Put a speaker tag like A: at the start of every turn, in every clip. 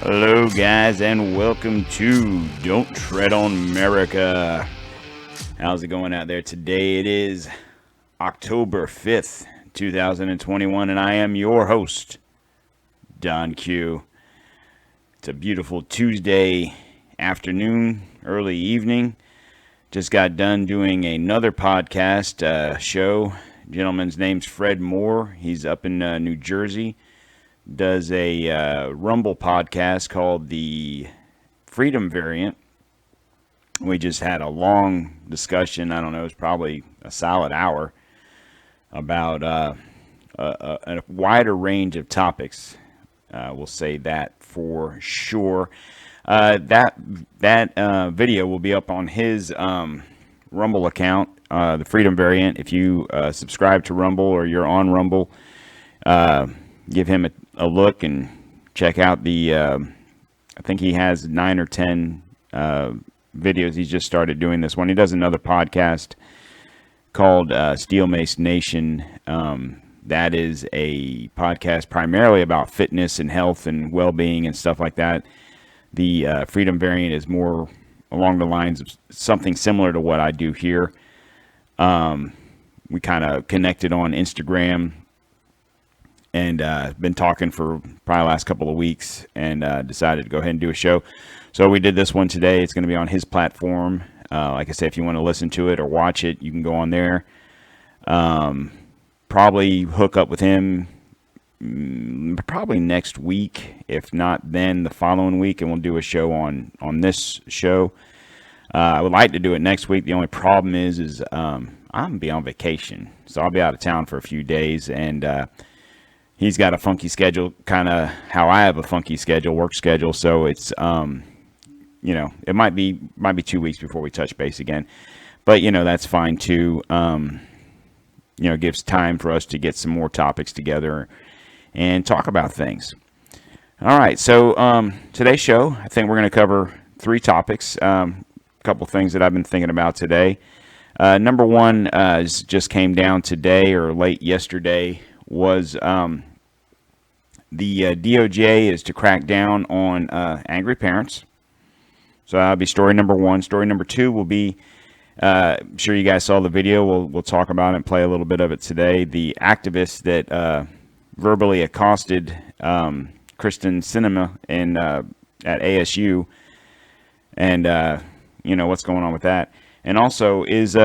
A: Hello, guys, and welcome to Don't Tread on America. How's it going out there today? It is October 5th, 2021, and I am your host, Don Q. It's a beautiful Tuesday afternoon, early evening. Just got done doing another podcast show. Gentleman's name's Fred Moore. He's up in New Jersey. Does a Rumble podcast called the Freedom Variant. We just had a long discussion. I don't know, it was probably a solid hour about a wider range of topics. We'll say that for sure. That video will be up on his Rumble account, the Freedom Variant. If you subscribe to Rumble or you're on Rumble, give him a look and check out the I think he has 9 or 10 videos. He's just started doing this one. He does another podcast called Steel Mace Nation. That is a podcast primarily about fitness and health and well-being and stuff like that. The Freedom Variant is more along the lines of something similar to what I do here. We kind of connected on Instagram and been talking for probably the last couple of weeks, and decided to go ahead and do a show. So we did this one today. It's going to be on his platform. Like I said, if you want to listen to it or watch it, you can go on there. Probably hook up with him probably next week, if not then the following week, and we'll do a show on this show. I would like to do it next week. The only problem is I'm going to be on vacation, so I'll be out of town for a few days, and he's got a funky schedule, kind of how I have a funky schedule, work schedule. So it's, it might be 2 weeks before we touch base again, but that's fine too. Gives time for us to get some more topics together and talk about things. All right. So, today's show, I think we're going to cover 3 topics. A couple things that I've been thinking about today. Number one, just came down today or late yesterday, was the DOJ is to crack down on angry parents. So that'll be story number one. Story number 2 will be, I'm sure you guys saw the video. We'll talk about it and play a little bit of it today. The activist that verbally accosted Kristen Sinema at ASU, and what's going on with that. And also, is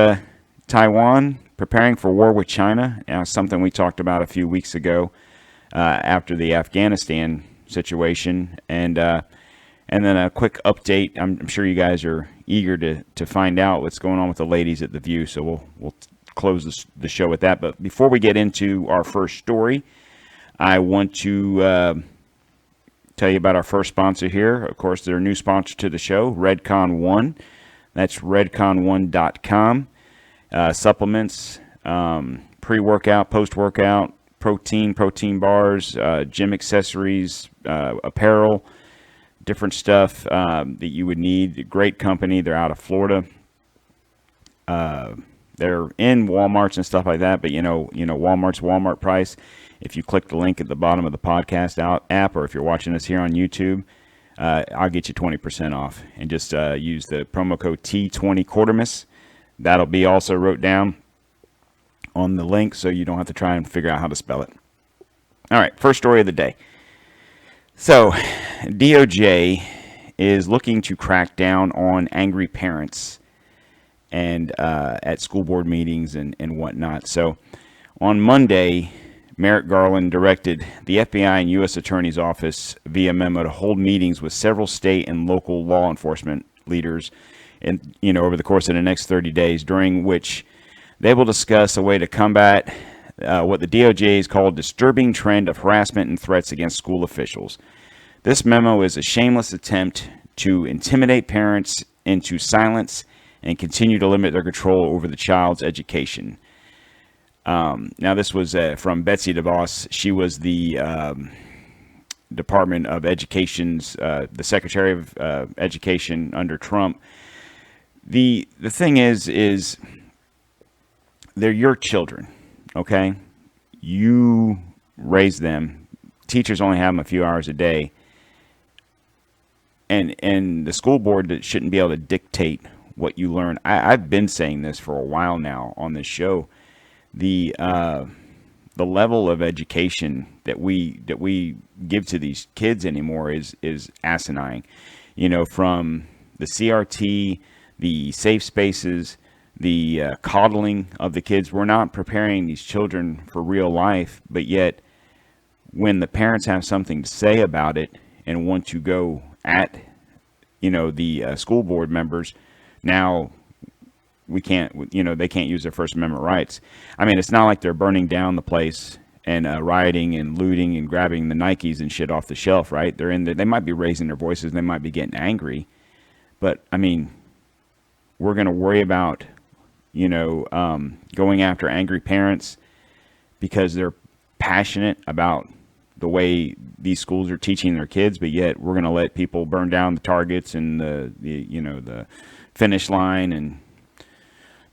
A: Taiwan preparing for war with China? Something we talked about a few weeks ago after the Afghanistan situation. And then a quick update. I'm sure you guys are eager to find out what's going on with the ladies at The View. So we'll close the show with that. But before we get into our first story, I want to tell you about our first sponsor here. Of course, they're a new sponsor to the show, Redcon One. That's redcon1.com. Supplements, pre-workout, post-workout, protein bars, gym accessories, apparel, different stuff that you would need. Great company. They're out of Florida. They're in Walmarts and stuff like that, but Walmart's Walmart price. If you click the link at the bottom of the podcast app, or if you're watching this here on YouTube, I'll get you 20% off, and just use the promo code T20 Quartermas. That'll be also wrote down on the link, so you don't have to try and figure out how to spell it. All right, first story of the day. So, DOJ is looking to crack down on angry parents and at school board meetings and whatnot. So, on Monday, Merrick Garland directed the FBI and U.S. Attorney's Office via memo to hold meetings with several state and local law enforcement leaders over the course of the next 30 days, during which they will discuss a way to combat what the DOJ has called disturbing trend of harassment and threats against school officials. This memo is a shameless attempt to intimidate parents into silence and continue to limit their control over the child's education. Now, this was from Betsy DeVos. She was the Department of Education's, the Secretary of Education under Trump. The thing is they're your children, okay? You raise them. Teachers only have them a few hours a day. and the school board that shouldn't be able to dictate what you learn. I've been saying this for a while now on this show. The level of education that we give to these kids anymore is asinine. You know, from the CRT, the safe spaces, the coddling of the kids. We're not preparing these children for real life, but yet when the parents have something to say about it and want to go at, you know, the school board members, now we can't, you know, they can't use their First Amendment rights. I mean, it's not like they're burning down the place and rioting and looting and grabbing the Nikes and shit off the shelf, right? They're in there. They might be raising their voices. They might be getting angry. But, I mean, we're going to worry about, you know, going after angry parents because they're passionate about the way these schools are teaching their kids, but yet we're going to let people burn down the Targets and the you know, the Finish Line and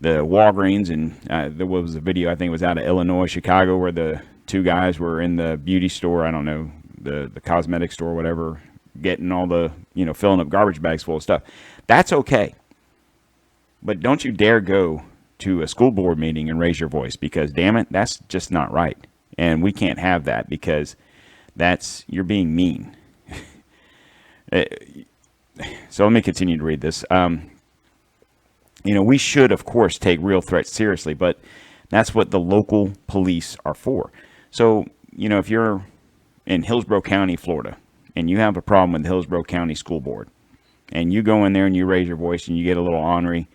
A: the Walgreens. And there was a video, I think it was out of Illinois, Chicago, where the two guys were in the beauty store, I don't know, the cosmetic store, whatever, getting all the, you know, filling up garbage bags full of stuff. That's okay. But don't you dare go to a school board meeting and raise your voice, because damn it, that's just not right. And we can't have that, because you're being mean. So let me continue to read this. You know, we should, of course, take real threats seriously, but that's what the local police are for. So, you know, if you're in Hillsborough County, Florida, and you have a problem with the Hillsborough County School Board, and you go in there and you raise your voice and you get a little ornery,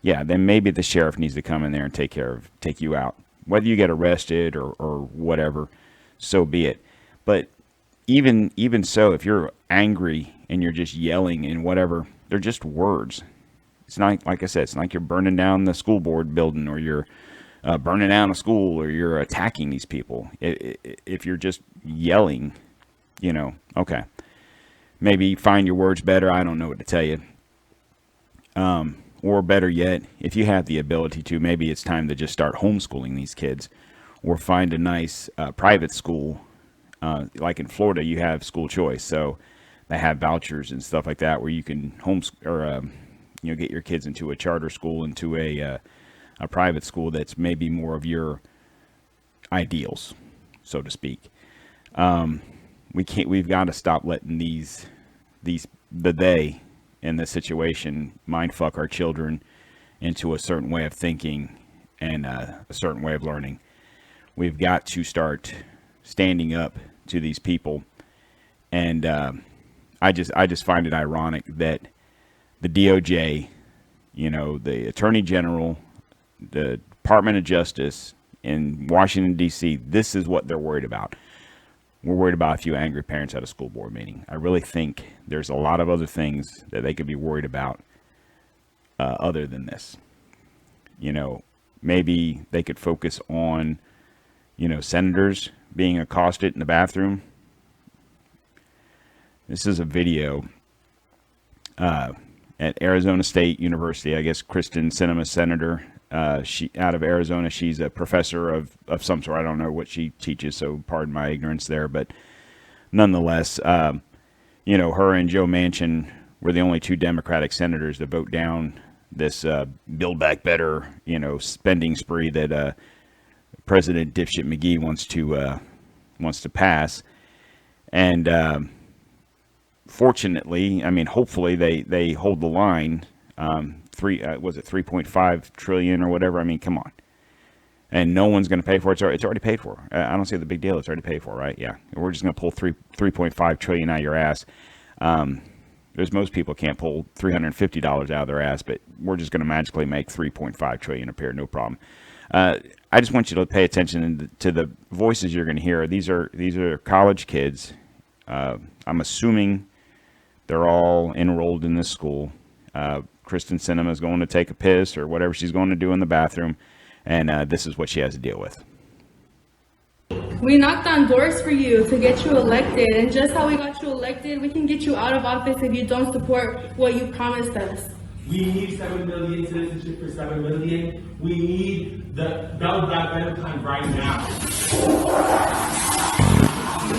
A: yeah, then maybe the sheriff needs to come in there and take you out. Whether you get arrested or whatever, so be it. But even so, if you're angry and you're just yelling and whatever, they're just words. It's not, like I said, it's not like you're burning down the school board building, or you're burning down a school, or you're attacking these people. If you're just yelling, you know, okay, maybe find your words better. I don't know what to tell you. Or better yet, if you have the ability to, maybe it's time to just start homeschooling these kids, or find a nice private school. Like in Florida, you have school choice, so they have vouchers and stuff like that where you can you know, get your kids into a charter school, into a private school that's maybe more of your ideals, so to speak. We've got to stop letting they in this situation mind fuck our children into a certain way of thinking and a certain way of learning. We've got to start standing up to these people. And I just find it ironic that the DOJ, you know, the Attorney General, the Department of Justice in Washington, D.C., this is what they're worried about. We're worried about a few angry parents at a school board meeting. I really think there's a lot of other things that they could be worried about other than this. You know, maybe they could focus on, you know, senators being accosted in the bathroom. This is a video at Arizona State University. I guess Kristen Sinema, senator, she out of Arizona. She's a professor of some sort. I don't know what she teaches, so pardon my ignorance there. But nonetheless, you know, her and Joe Manchin were the only two Democratic senators to vote down this Build Back Better, you know, spending spree that President Dipshit McGee wants to pass. And fortunately, I mean, hopefully they hold the line. Was it 3.5 trillion or whatever? I mean, come on. And no one's going to pay for it. It's already paid for. I don't see the big deal. It's already paid for, right? Yeah. We're just going to pull 3.5 trillion out of your ass. There's most people can't pull $350 out of their ass, but we're just going to magically make 3.5 trillion appear. No problem. I just want you to pay attention to the voices you're going to hear. These are college kids. I'm assuming they're all enrolled in this school. Kristen Sinema is going to take a piss or whatever she's going to do in the bathroom, and this is what she has to deal with.
B: We knocked on doors for you to get you elected, and just how we got you elected, we can get you out of office if you don't support what you promised us.
C: We need 7 million citizenship for 7 million. We need the Build Back Better plan right now.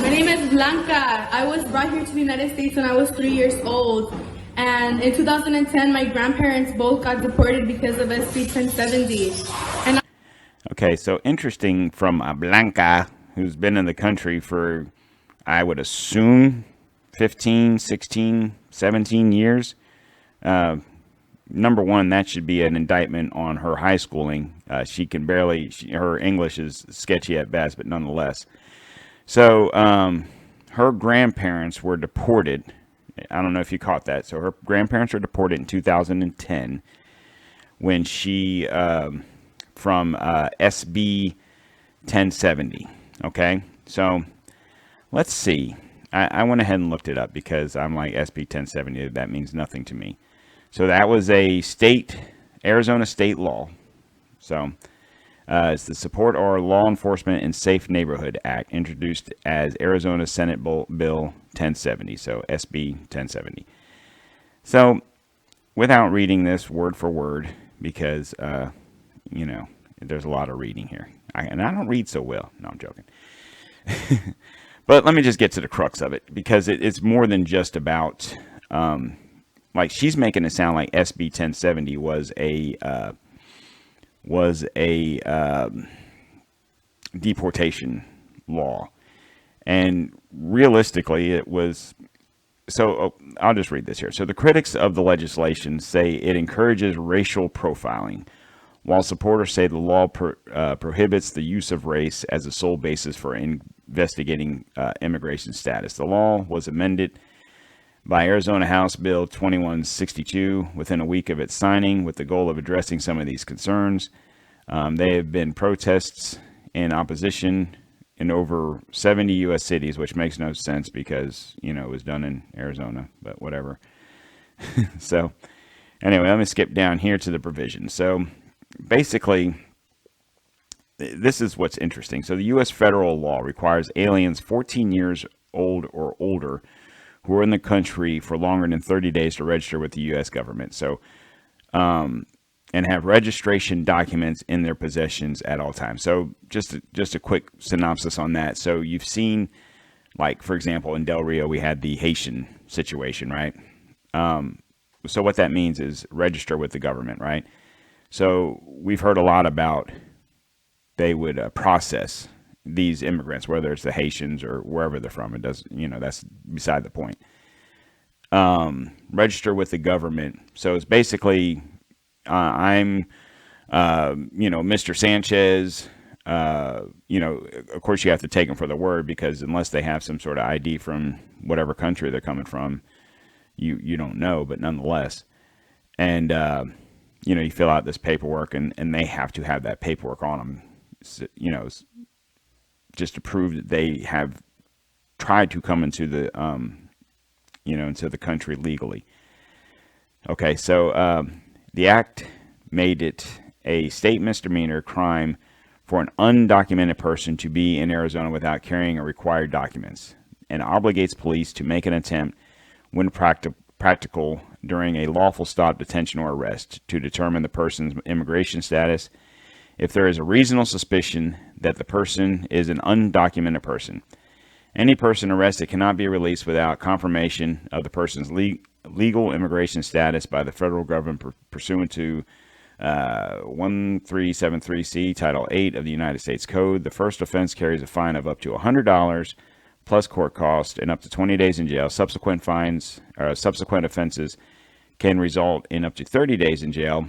B: My name is Blanca. I was brought here to the United States when I was 3 years old. And in 2010, my grandparents both got deported because of SB 1070. And
A: Okay, so interesting from Blanca, who's been in the country for, I would assume, 15, 16, 17 years. Number one, that should be an indictment on her high schooling. She can barely, her English is sketchy at best, but nonetheless. So her grandparents were deported. I don't know if you caught that. So her grandparents were deported in 2010 when she, from SB 1070. Okay, so let's see. I went ahead and looked it up because I'm like, SB 1070, that means nothing to me. So that was a Arizona state law. So it's the Support Our Law Enforcement and Safe Neighborhood Act, introduced as Arizona Senate Bill 1070, so SB 1070. So without reading this word for word, because, there's a lot of reading here. And I don't read so well. No, I'm joking. But let me just get to the crux of it, because it's more than just about... like, she's making it sound like SB 1070 was a deportation law, and realistically, it was. So I'll just read this here. So the critics of the legislation say it encourages racial profiling, while supporters say the law prohibits the use of race as a sole basis for investigating immigration status. The law was amended by Arizona House Bill 2162 within a week of its signing, with the goal of addressing some of these concerns. There have been protests and opposition in over 70 U.S. cities, which makes no sense because, it was done in Arizona, but whatever. So anyway, let me skip down here to the provision. So basically, this is what's interesting. So the U.S. federal law requires aliens 14 years old or older who are in the country for longer than 30 days to register with the U.S. government. So, and have registration documents in their possessions at all times. So just a quick synopsis on that. So you've seen, like, for example, in Del Rio, we had the Haitian situation, right? So what that means is register with the government, right? So we've heard a lot about they would process these immigrants, whether it's the Haitians or wherever they're from. It does, that's beside the point. Register with the government. So it's basically, I'm, Mr. Sanchez. Of course, you have to take them for the word, because unless they have some sort of ID from whatever country they're coming from, you don't know. But nonetheless, and you fill out this paperwork, and they have to have that paperwork on them. Just to prove that they have tried to come into the, into the country legally. Okay, so the act made it a state misdemeanor crime for an undocumented person to be in Arizona without carrying a required documents, and obligates police to make an attempt, when practical, during a lawful stop, detention, or arrest, to determine the person's immigration status if there is a reasonable suspicion that the person is an undocumented person. Any person arrested cannot be released without confirmation of the person's legal immigration status by the federal government pursuant to 1373C, Title 8 of the United States Code. The first offense carries a fine of up to $100 plus court cost and up to 20 days in jail. Subsequent offenses can result in up to 30 days in jail.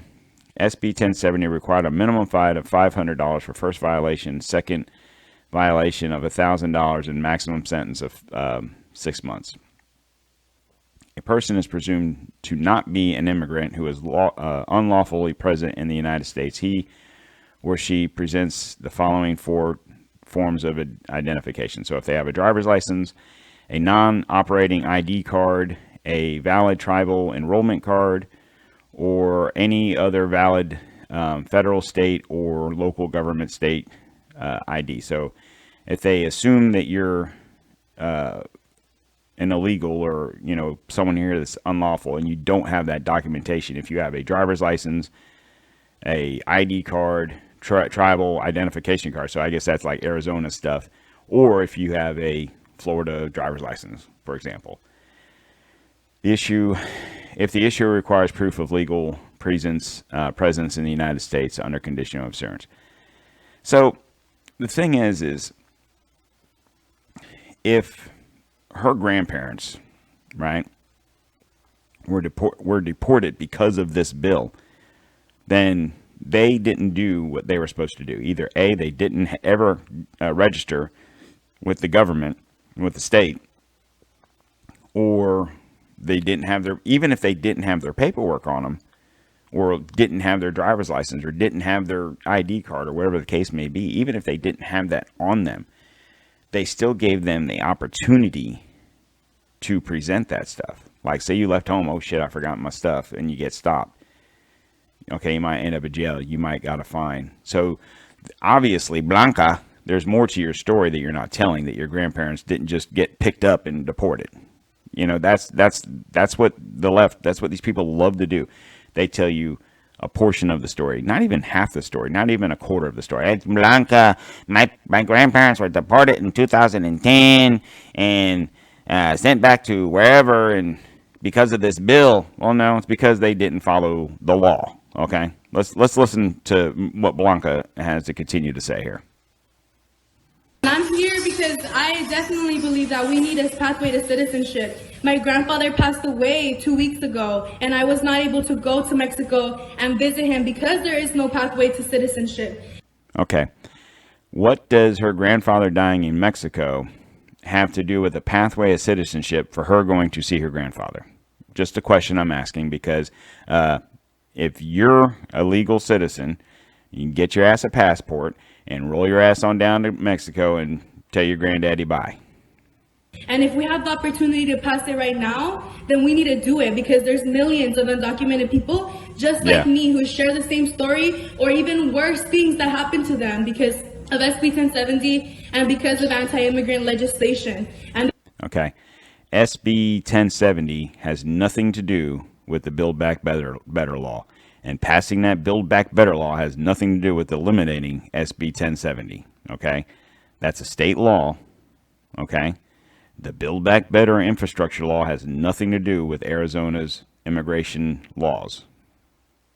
A: SB 1070 required a minimum fine of $500 for first violation, second violation of $1,000, and maximum sentence of 6 months. A person is presumed to not be an immigrant who is unlawfully present in the United States. He or she presents the following 4 forms of identification. So if they have a driver's license, a non-operating ID card, a valid tribal enrollment card, or any other valid federal, state, or local government state ID. So if they assume that you're an illegal, or someone here that's unlawful, and you don't have that documentation, if you have a driver's license, a ID card, tribal identification card, so I guess that's like Arizona stuff, or if you have a Florida driver's license, for example. The issue, if the issue requires proof of legal presence in the United States under condition of absurdance. So the thing is if her grandparents, right, were deported because of this bill, then they didn't do what they were supposed to do. Either A, they didn't ever register with the government, with the state, or they didn't have their, even if they didn't have their paperwork on them, or didn't have their driver's license, or didn't have their ID card, or whatever the case may be, even if they didn't have that on them, they still gave them the opportunity to present that stuff. Like, say you left home, oh shit, I forgot my stuff, and you get stopped. Okay, you might end up in jail. You might got a fine. So, obviously, Blanca, there's more to your story that you're not telling, that your grandparents didn't just get picked up and deported. You know, that's what the left, that's what these people love to do. They tell you a portion of the story, not even half the story, not even a quarter of the story. It's Blanca, my grandparents were deported in 2010 and sent back to wherever, and because of this bill. Well, no, it's because they didn't follow the law. Okay, let's listen to what Blanca has to continue to say here.
B: I'm here because I definitely believe that we need a pathway to citizenship. My grandfather passed away 2 weeks ago, and I was not able to go to Mexico and visit him because there is no pathway to citizenship.
A: Okay, what does her grandfather dying in Mexico have to do with a pathway of citizenship for her going to see her grandfather? Just a question I'm asking, because if you're a legal citizen, you can get your ass a passport and roll your ass on down to Mexico and tell your granddaddy bye.
B: And if we have the opportunity to pass it right now, then we need to do it, because there's millions of undocumented people just like me who share the same story or even worse things that happen to them because of SB 1070 and because of anti-immigrant legislation. And
A: okay, SB 1070 has nothing to do with the Build Back Better law. And passing that Build Back Better law has nothing to do with eliminating SB 1070. Okay, that's a state law. Okay, the Build Back Better infrastructure law has nothing to do with Arizona's immigration laws.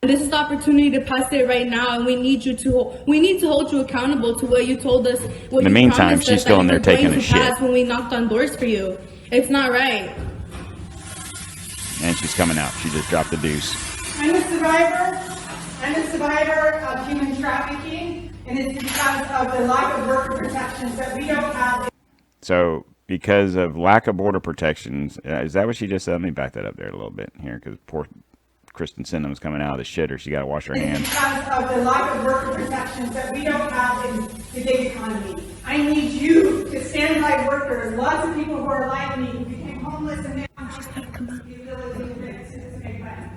B: this is the opportunity to pass it right now, and we need to hold you accountable to what you told us.
A: In the meantime, she's still in there taking a shit.
B: When we knocked on doors for you, it's not right.
A: And she's coming out. She just dropped the deuce.
D: I'm a survivor of human trafficking, and it's because of the lack of worker protections that we don't have.
A: So, because of lack of border protections, is that what she just said? Let me back that up there a little bit here, because poor Kristen Sinnem's coming out of the shitter. She got to wash her hands.
D: It's because of the lack of worker protections that we don't have in the gig economy. I need you to stand by workers. Lots of people who are like me who became homeless and now have the ability to get a citizen plan.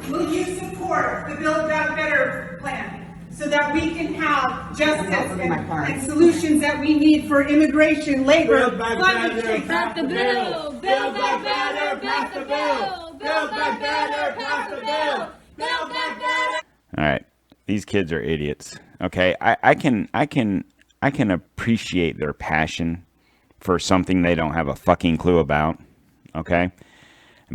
D: Will you support the Build Back Better plan so that we can have justice and solutions that we need for immigration, labor, climate change?
B: Pass the bill! Build Back Better! Pass the bill! Build Back Better! Pass the bill! Build Back Better!
A: All right, these kids are idiots. Okay, I can appreciate their passion for something they don't have a fucking clue about. Okay,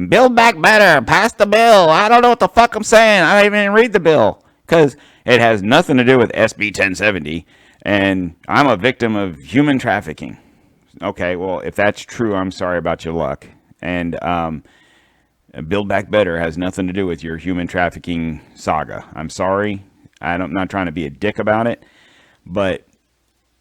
A: Build Back Better, pass the bill. I don't know what the fuck I'm saying. I don't even read the bill because it has nothing to do with SB 1070, and I'm a victim of human trafficking. Okay, well, if that's true, I'm sorry about your luck. And Build Back Better has nothing to do with your human trafficking saga. I'm sorry. I'm not trying to be a dick about it, but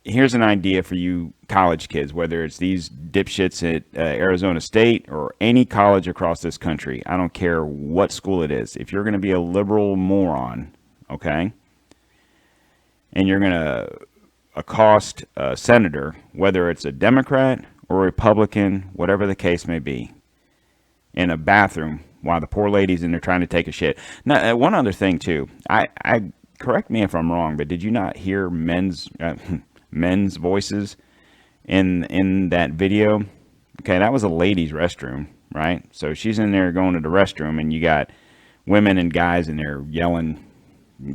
A: here's an idea for you college kids, whether it's these dipshits at Arizona State or any college across this country. I don't care what school it is. If you're going to be a liberal moron, okay, and you're going to accost a senator, whether it's a Democrat or Republican, whatever the case may be, in a bathroom while the poor lady's in there trying to take a shit. Now, one other thing too, I correct me if I'm wrong, but did you not hear men's voices in that video? Okay, that was a ladies' restroom, right? So she's in there going to the restroom, and you got women and guys in there yelling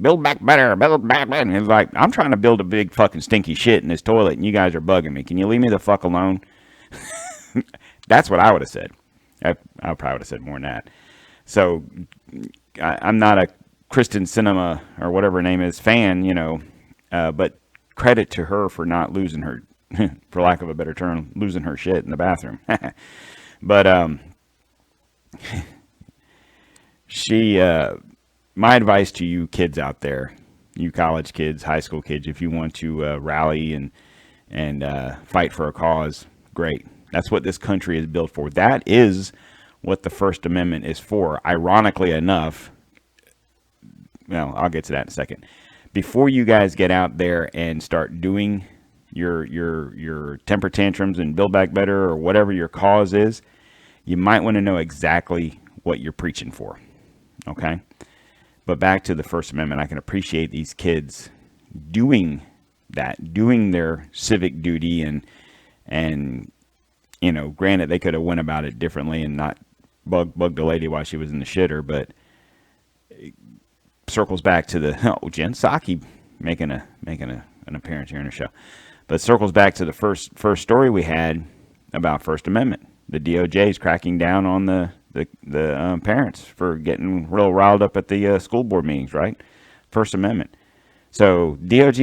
A: build back better, build back better. And it's like, I'm trying to build a big fucking stinky shit in this toilet, and you guys are bugging me. Can you leave me the fuck alone? That's what I would have said. I probably would have said more than that. So I'm not a Kristen Cinema or whatever her name is fan, but credit to her for not losing her, for lack of a better term, losing her shit in the bathroom. But my advice to you kids out there, you college kids, high school kids, if you want to rally and fight for a cause, great. That's what this country is built for. That is what the First Amendment is for. Ironically enough, well, I'll get to that in a second. Before you guys get out there and start doing your temper tantrums and build back better or whatever your cause is, you might want to know exactly what you're preaching for. Okay? But back to the First Amendment, I can appreciate these kids doing that, doing their civic duty, and granted they could have went about it differently and not bugged a lady while she was in the shitter, but it circles back to the Jen Psaki making an appearance here in the show. But circles back to the first story we had about First Amendment. The DOJ is cracking down on the parents for getting real riled up at the school board meetings, right? First Amendment. So DOJ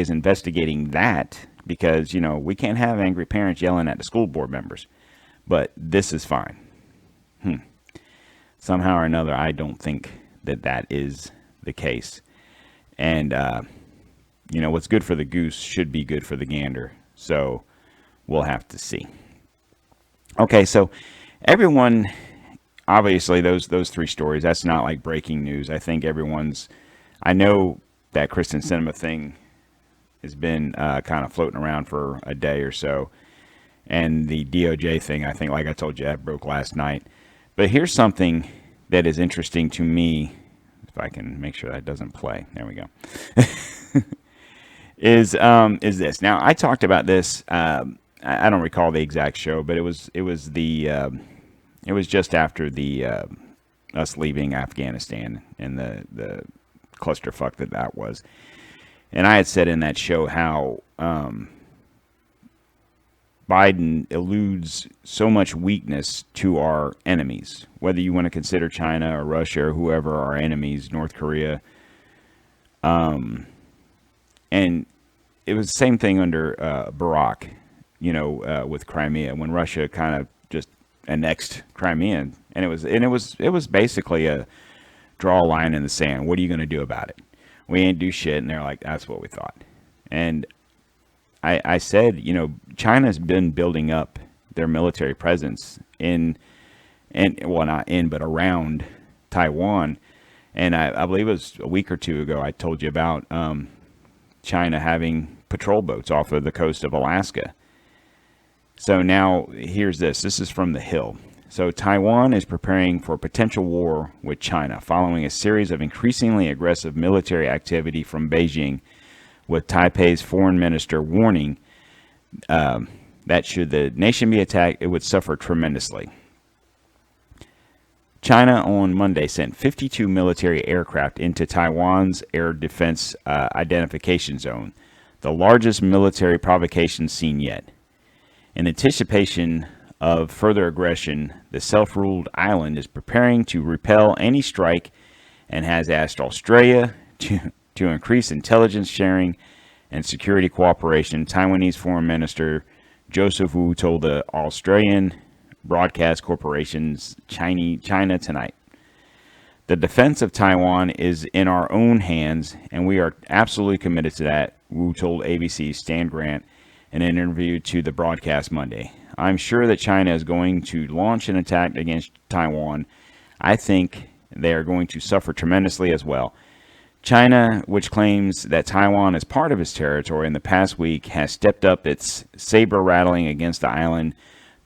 A: is investigating that because, we can't have angry parents yelling at the school board members. But this is fine. Somehow or another, I don't think that is the case. And, what's good for the goose should be good for the gander. So we'll have to see. Okay, so everyone, obviously, those three stories, that's not like breaking news. I think I know that Kristen Cinema thing has been kind of floating around for a day or so. And the DOJ thing, I think, like I told you, that broke last night. But here's something that is interesting to me. If I can make sure that doesn't play. There we go. is this. Now, I talked about this. I don't recall the exact show, but it was just after the us leaving Afghanistan and the clusterfuck that was. And I had said in that show how Biden eludes so much weakness to our enemies, whether you want to consider China or Russia or whoever our enemies, North Korea. And it was the same thing under Barack, with Crimea, when Russia kind of just annexed Crimea, and it was basically a draw a line in the sand. What are you going to do about it? We ain't do shit. And they're like, that's what we thought. And I said, China's been building up their military presence but around Taiwan. And I believe it was a week or two ago, I told you about China having patrol boats off of the coast of Alaska. So now here's this. This is from The Hill. So Taiwan is preparing for potential war with China following a series of increasingly aggressive military activity from Beijing, with Taipei's foreign minister warning that should the nation be attacked, it would suffer tremendously. China on Monday sent 52 military aircraft into Taiwan's air defense identification zone, the largest military provocation seen yet. In anticipation of further aggression, the self-ruled island is preparing to repel any strike and has asked Australia to increase intelligence sharing and security cooperation. Taiwanese Foreign Minister Joseph Wu told the Australian Broadcast Corporation's China Tonight. The defense of Taiwan is in our own hands, and we are absolutely committed to that, Wu told ABC's Stan Grant in an interview to the broadcast Monday. I'm sure that China is going to launch an attack against Taiwan. I think they are going to suffer tremendously as well. China, which claims that Taiwan is part of its territory in the past week, has stepped up its saber rattling against the island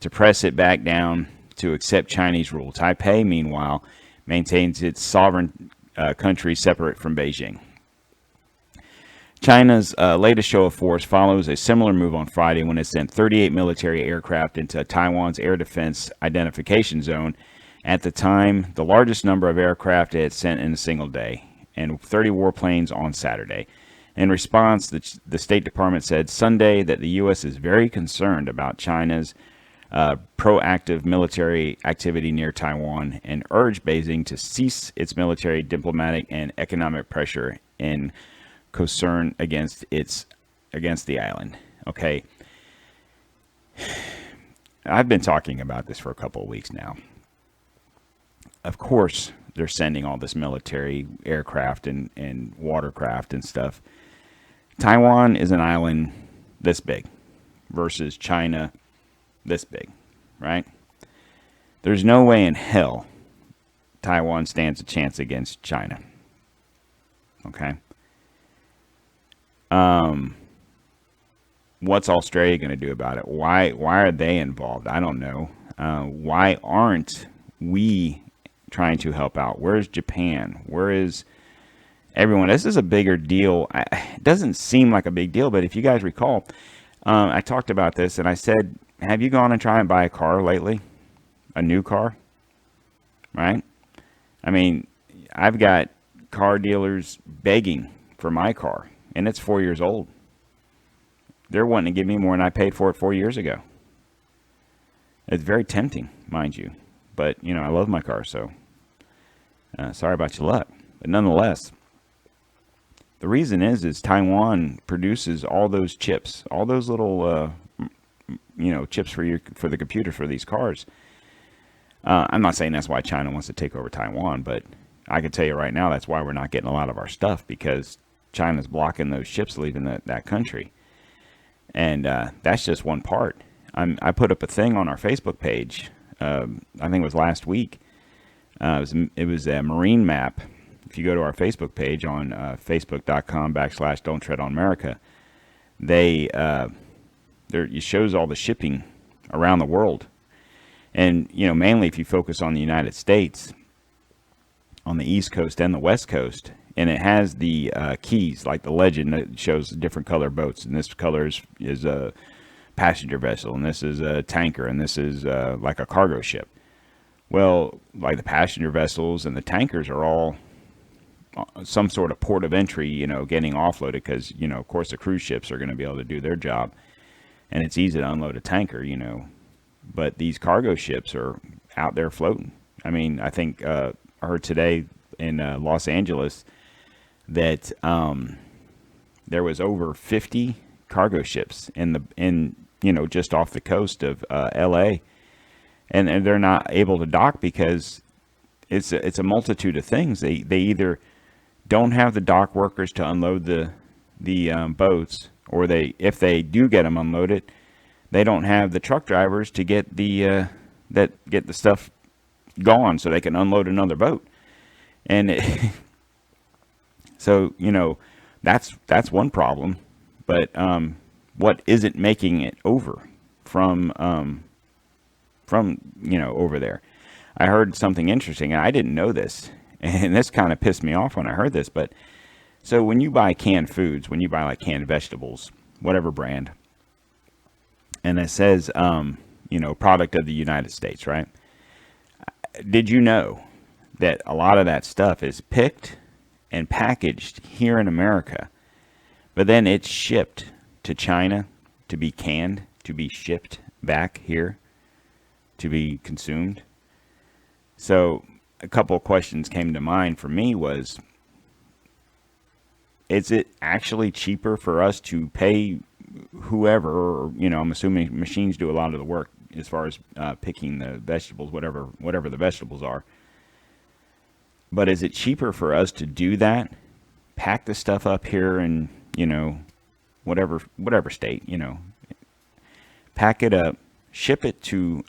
A: to press it back down to accept Chinese rule. Taipei, meanwhile, maintains its sovereign country separate from Beijing. China's latest show of force follows a similar move on Friday when it sent 38 military aircraft into Taiwan's air defense identification zone At the time, the largest number of aircraft it had sent in a single day, and 30 warplanes on Saturday. In response, the State Department said Sunday that the U.S. is very concerned about China's proactive military activity near Taiwan and urged Beijing to cease its military, diplomatic, and economic pressure in concern against the island. Okay. I've been talking about this for a couple of weeks now. Of course, they're sending all this military aircraft and watercraft and stuff. Taiwan is an island this big versus China this big, right? There's no way in hell Taiwan stands a chance against China. Okay. What's Australia going to do about it? Why are they involved? I don't know. Why aren't we trying to help out? Where's Japan? Where is everyone? This is a bigger deal. It doesn't seem like a big deal, but if you guys recall, I talked about this and I said, have you gone and tried and buy a car lately? A new car? Right? I mean, I've got car dealers begging for my car, and it's 4 years old. They're wanting to give me more than I paid for it 4 years ago. It's very tempting, mind you. But, you know, I love my car, so sorry about your luck. But nonetheless, the reason is Taiwan produces all those chips, all those little, chips for the computer for these cars. I'm not saying that's why China wants to take over Taiwan, but I can tell you right now that's why we're not getting a lot of our stuff, because China's blocking those ships leaving that country. And that's just one part. I put up a thing on our Facebook page. I think it was last week. It was a marine map. If you go to our Facebook page on facebook.com/Don't Tread on America, it shows all the shipping around the world. And, you know, mainly if you focus on the United States, on the East Coast and the West Coast, and it has the keys, like the legend that shows different color boats. And this color is a passenger vessel, and this is a tanker, and this is like a cargo ship. Well, like the passenger vessels and the tankers are all some sort of port of entry, you know, getting offloaded because, you know, of course the cruise ships are going to be able to do their job. And it's easy to unload a tanker, you know. But these cargo ships are out there floating. I mean, I think I heard today in Los Angeles that there was over 50 cargo ships in just off the coast of LA, and they're not able to dock because it's a multitude of things. They either don't have the dock workers to unload the boats, or if they do get them unloaded, they don't have the truck drivers to get the stuff gone so they can unload another boat. And so, you know, that's one problem. But what isn't making it over from over there? I heard something interesting, and I didn't know this, and this kind of pissed me off when I heard this. But so when you buy canned foods, when you buy like canned vegetables, whatever brand, and it says product of the United States, right? Did you know that a lot of that stuff is picked and packaged here in America, but then it's shipped to China to be canned, to be shipped back here to be consumed? So a couple of questions came to mind for me was, is it actually cheaper for us to pay whoever, or, you know, I'm assuming machines do a lot of the work as far as picking the vegetables, whatever the vegetables are. But is it cheaper for us to do that, pack the stuff up here in, you know, whatever state, you know, pack it up, ship it to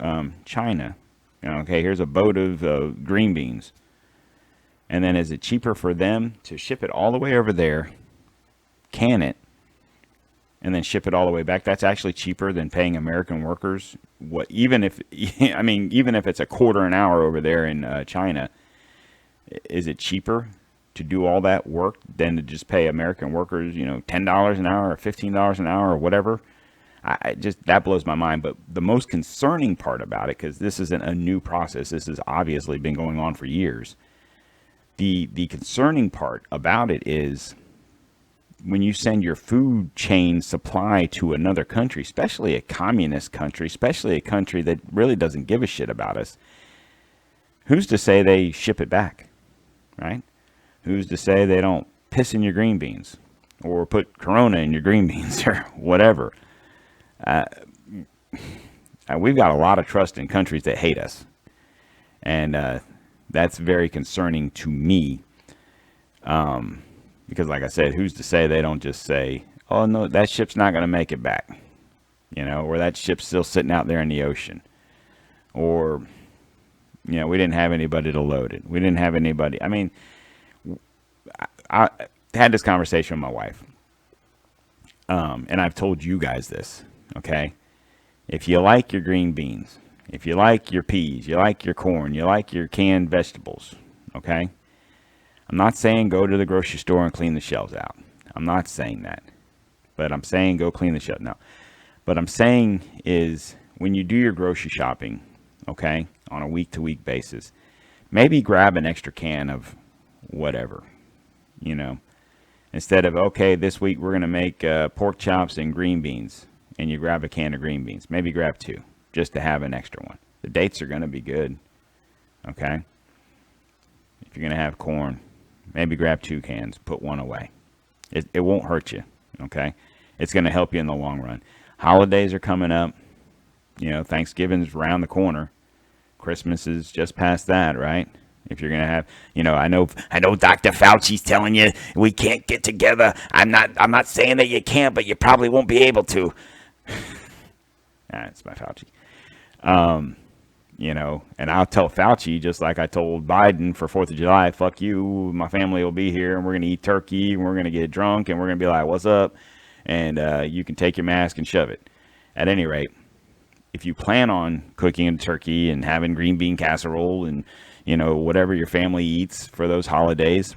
A: China? You know, okay, here's a boat of green beans. And then is it cheaper for them to ship it all the way over there, can it, and then ship it all the way back? That's actually cheaper than paying American workers. Even if it's a quarter an hour over there in China, is it cheaper to do all that work than to just pay American workers, you know, $10 an hour or $15 an hour or whatever? I just, that blows my mind. But the most concerning part about it, because this isn't a new process, this has obviously been going on for years. The concerning part about it is when you send your food chain supply to another country, especially a communist country, especially a country that really doesn't give a shit about us, who's to say they ship it back, right? Who's to say they don't piss in your green beans or put Corona in your green beans or whatever? We've got a lot of trust in countries that hate us. And that's very concerning to me. Because like I said, who's to say they don't just say, oh, no, that ship's not going to make it back. You know, or that ship's still sitting out there in the ocean. Or, you know, we didn't have anybody to load it. We didn't have anybody. I mean, I had this conversation with my wife. And I've told you guys this, okay? If you like your green beans, if you like your peas, you like your corn, you like your canned vegetables, okay? I'm not saying go to the grocery store and clean the shelves out. I'm not saying that. But I'm saying go clean the shelves. No. What I'm saying is when you do your grocery shopping, okay, on a week-to-week basis, maybe grab an extra can of whatever, you know. Instead of, okay, this week we're going to make pork chops and green beans, and you grab a can of green beans. Maybe grab 2 just to have an extra one. The dates are going to be good, okay? If you're going to have corn, maybe grab 2 cans, put 1 away. It won't hurt you, okay? It's going to help you in the long run. Holidays are coming up. You know, Thanksgiving's around the corner. Christmas is just past that, right? If you're going to have, you know, I know Dr. Fauci's telling you we can't get together. I'm not saying that you can't, but you probably won't be able to. It's my Fauci. You know, and I'll tell Fauci, just like I told Biden for 4th of July, fuck you, my family will be here, and we're going to eat turkey, and we're going to get drunk, and we're going to be like, what's up? And you can take your mask and shove it. At any rate, if you plan on cooking a turkey and having green bean casserole and, you know, whatever your family eats for those holidays,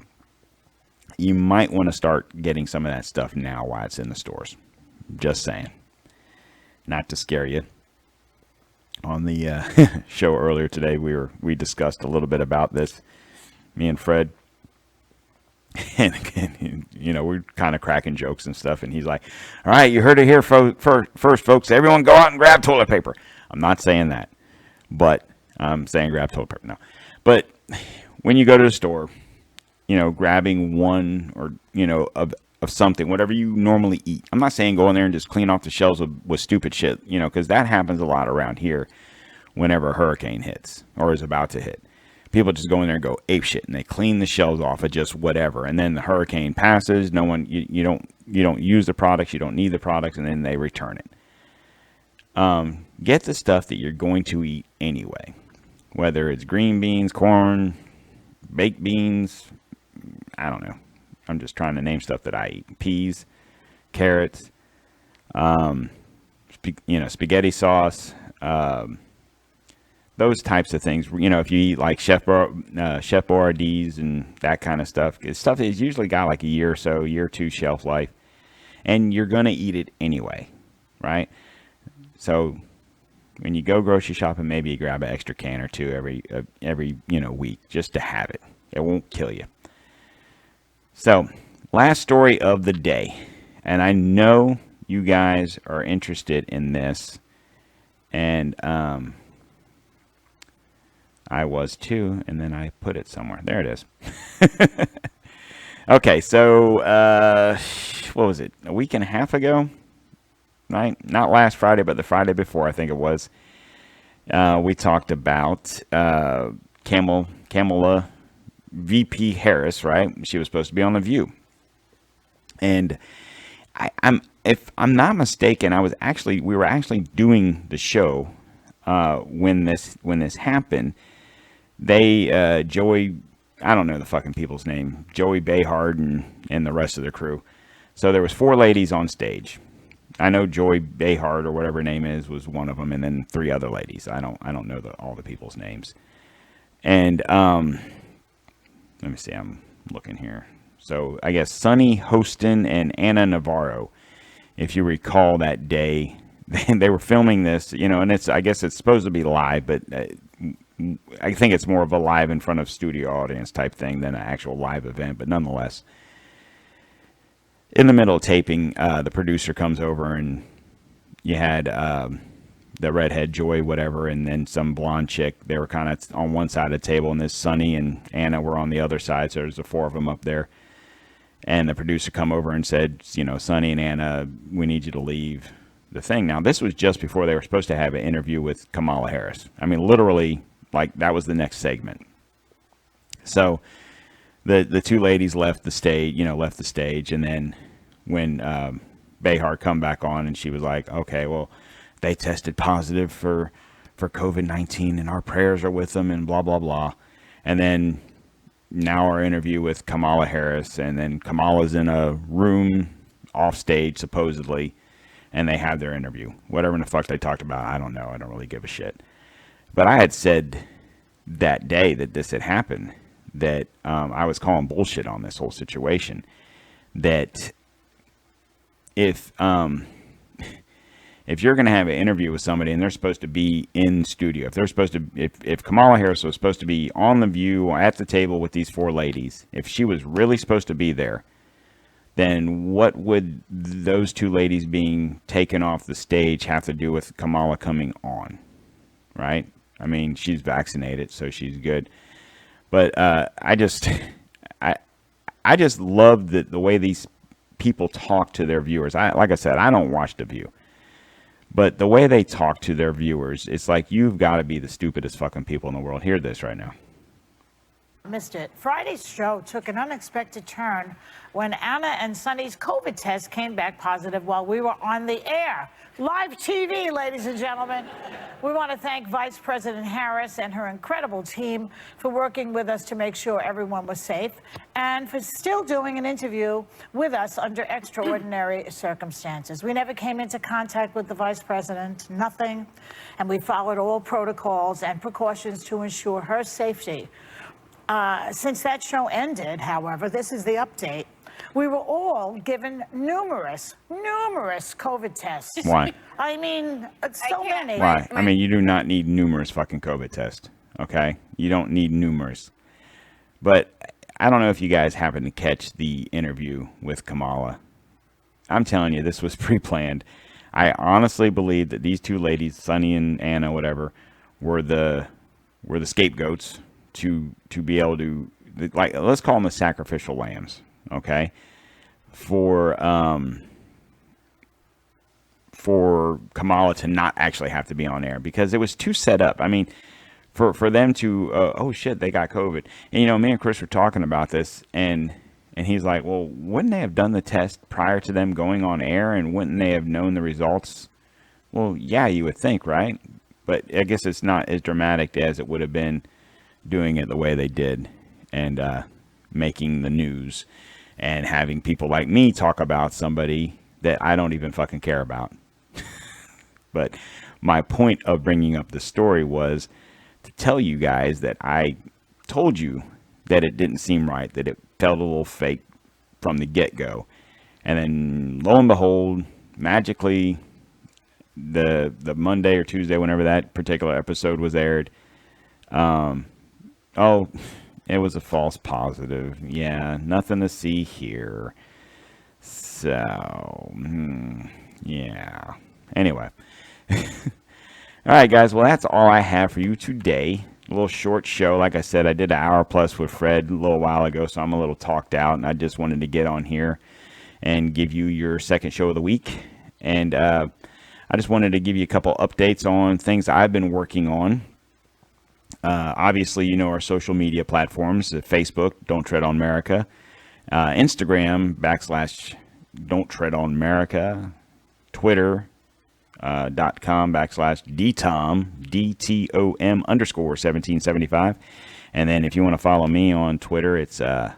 A: you might want to start getting some of that stuff now while it's in the stores. Just saying. Not to scare you. On the show earlier today, we discussed a little bit about this, me and Fred, and you know, we're kind of cracking jokes and stuff, and he's like, all right, you heard it here first, folks, everyone go out and grab toilet paper. I'm not saying that, but I'm saying grab toilet paper. No, but when you go to the store, you know, grabbing one or, you know, of something, whatever you normally eat. I'm not saying go in there and just clean off the shelves with stupid shit, you know, because that happens a lot around here whenever a hurricane hits or is about to hit. People just go in there and go ape shit, and they clean the shelves off of just whatever. And then the hurricane passes. No one, you don't use the products. You don't need the products, and then they return it. Get the stuff that you're going to eat anyway, whether it's green beans, corn, baked beans. I don't know. I'm just trying to name stuff that I eat. Peas, carrots, spaghetti sauce, those types of things. You know, if you eat like Chef Boyardee's and that kind of stuff, it's stuff that's usually got like a year or 2 shelf life, and you're going to eat it anyway, right? So when you go grocery shopping, maybe you grab an extra can or 2 every week just to have it. It won't kill you. So, last story of the day, and I know you guys are interested in this, and I was too, and then I put it somewhere. There it is. Okay, so, what was it, a week and a half ago, right? Not last Friday, but the Friday before, I think it was. We talked about Kamala VP Harris, right? She was supposed to be on The View. And if I'm not mistaken, we were actually doing the show when this happened. They Joey, I don't know the fucking people's name, Joey Behard and the rest of the crew. So there was 4 ladies on stage. I know Joy Behard or whatever her name is was one of them, and then 3 other ladies. I don't know all the people's names. And let me see, I'm looking here. So I guess Sunny Hostin and Anna Navarro, if you recall that day, they were filming this, and I guess it's supposed to be live, but I think it's more of a live in front of studio audience type thing than an actual live event. But nonetheless, in the middle of taping, the producer comes over, and you had the redhead Joy, whatever, and then some blonde chick. They were kind of on one side of the table, and this Sonny and Anna were on the other side. So there's the four of them up there. And the producer come over and said, Sonny and Anna, we need you to leave the thing. Now, this was just before they were supposed to have an interview with Kamala Harris. I mean, literally, like, that was the next segment. So the two ladies left the stage, and then when Behar come back on, and she was like, okay, well, they tested positive for COVID-19, and our prayers are with them, and blah, blah, blah. And then now our interview with Kamala Harris, and then Kamala's in a room off stage, supposedly, and they have their interview. Whatever in the fuck they talked about, I don't know. I don't really give a shit. But I had said that day that this had happened, that I was calling bullshit on this whole situation. That if you're going to have an interview with somebody and they're supposed to be in studio, if Kamala Harris was supposed to be on The View at the table with these four ladies, if she was really supposed to be there, then what would those two ladies being taken off the stage have to do with Kamala coming on, right? I mean, she's vaccinated, so she's good. But I just love the way these people talk to their viewers. Like I said, I don't watch The View. But the way they talk to their viewers, it's like, you've got to be the stupidest fucking people in the world. Hear this right now.
E: Missed it. Friday's show took an unexpected turn when Anna and Sonny's COVID test came back positive while we were on the air. Live TV, ladies and gentlemen. We want to thank Vice President Harris and her incredible team for working with us to make sure everyone was safe, and for still doing an interview with us under extraordinary circumstances. We never came into contact with the Vice President, nothing, and we followed all protocols and precautions to ensure her safety. Since that show ended, however, this is the update. We were all given numerous COVID tests.
A: Why?
E: I mean, so many.
A: Why? I mean, you do not need numerous fucking COVID tests, okay? You don't need numerous. But I don't know if you guys happened to catch the interview with Kamala. I'm telling you, this was pre-planned. I honestly believe that these two ladies, Sonny and Anna, whatever, were the scapegoats to be able to, like, let's call them the sacrificial lambs, okay? For Kamala to not actually have to be on air, because it was too set up. I mean, for them to, oh shit, they got COVID. And, me and Chris were talking about this, and he's like, well, wouldn't they have done the test prior to them going on air, and wouldn't they have known the results? Well, yeah, you would think, right? But I guess it's not as dramatic as it would have been doing it the way they did, and making the news and having people like me talk about somebody that I don't even fucking care about. But my point of bringing up the story was to tell you guys that I told you that it didn't seem right, that it felt a little fake from the get-go. And then lo and behold, magically, the Monday or Tuesday, whenever that particular episode was aired, oh, it was a false positive. Yeah, nothing to see here. So, yeah. Anyway. All right, guys. Well, that's all I have for you today. A little short show. Like I said, I did an hour plus with Fred a little while ago, so I'm a little talked out, and I just wanted to get on here and give you your second show of the week. And I just wanted to give you a couple updates on things I've been working on. Obviously, our social media platforms, Facebook, Don't Tread on America, Instagram, / Don't Tread on America, Twitter, .com/DTOM, DTOM _1775. And then if you want to follow me on Twitter, it's at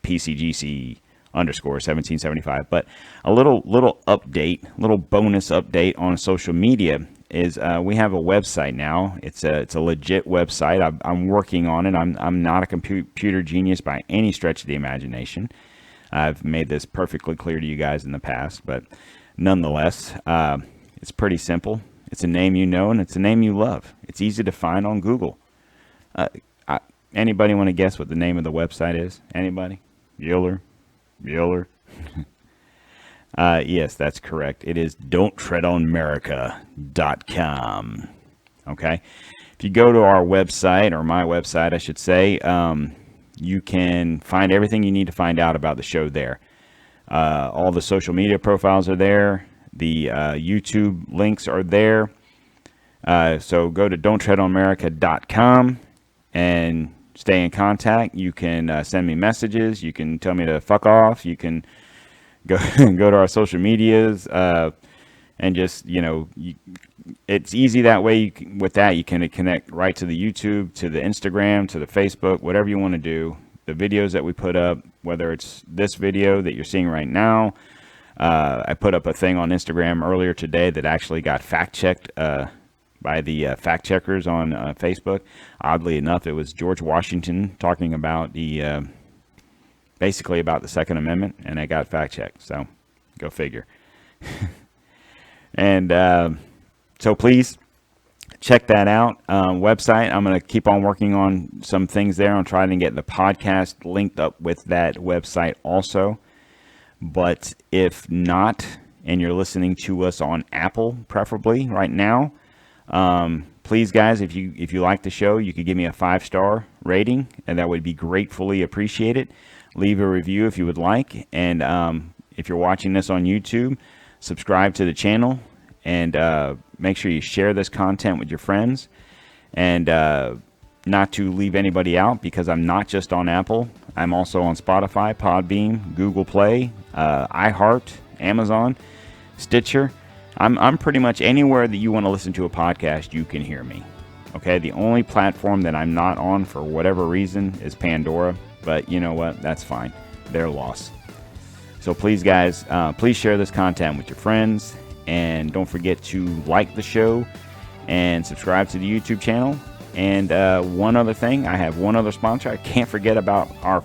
A: PCGC _1775. But a little update, little bonus update on social media is we have a website now. It's a legit website. I'm working on it. I'm not a computer genius by any stretch of the imagination. I've made this perfectly clear to you guys in the past, but nonetheless, It's pretty simple. It's a name you know, and it's a name you love. It's easy to find on Google. Anybody want to guess what the name of the website is? Anybody? Bueller? Yes, that's correct. It is don'ttreadonamerica.com. Okay? If you go to our website, or my website, I should say, you can find everything you need to find out about the show there. All the social media profiles are there. The YouTube links are there. So go to don'ttreadonamerica.com and stay in contact. You can send me messages. You can tell me to fuck off. You can go to our social medias and just, it's easy that way. With that, you can connect right to the YouTube, to the Instagram, to the Facebook, whatever you want to do. The videos that we put up, whether it's this video that you're seeing right now. I put up a thing on Instagram earlier today that actually got fact-checked by the fact checkers on Facebook. Oddly enough, it was George Washington talking about basically about the Second Amendment, and it got fact checked. So go figure. And so please check that out. Website, I'm going to keep on working on some things there. I'm trying to get the podcast linked up with that website also. But if not, and you're listening to us on Apple, preferably right now, please, guys, if you like the show, you could give me a 5-star rating, and that would be gratefully appreciated. Leave a review if you would like, and if you're watching this on YouTube, subscribe to the channel, and make sure you share this content with your friends, and not to leave anybody out, because I'm not just on Apple. I'm also on Spotify, Podbean, Google Play, iHeart, Amazon, Stitcher. I'm pretty much anywhere that you want to listen to a podcast, you can hear me. Okay, the only platform that I'm not on for whatever reason is Pandora, but you know what? That's fine. Their loss. So please, guys, please share this content with your friends, and don't forget to like the show and subscribe to the YouTube channel. And one other thing, I have one other sponsor. I can't forget about our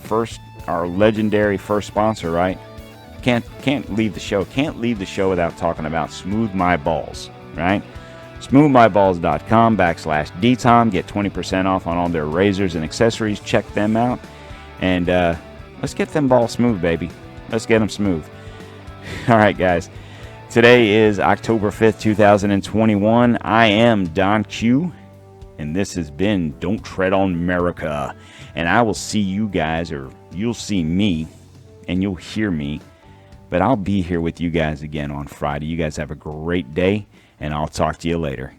A: legendary first sponsor, right? Can't leave the show. Can't leave the show without talking about Smooth My Balls, right? smoothmyballs.com/DTOM. Get 20% off on all their razors and accessories. Check them out. And let's get them balls smooth, baby. Let's get them smooth. All right, guys. Today is October 5th, 2021. I am Don Q, and this has been Don't Tread on America. And I will see you guys, or you'll see me, and you'll hear me. But I'll be here with you guys again on Friday. You guys have a great day, and I'll talk to you later.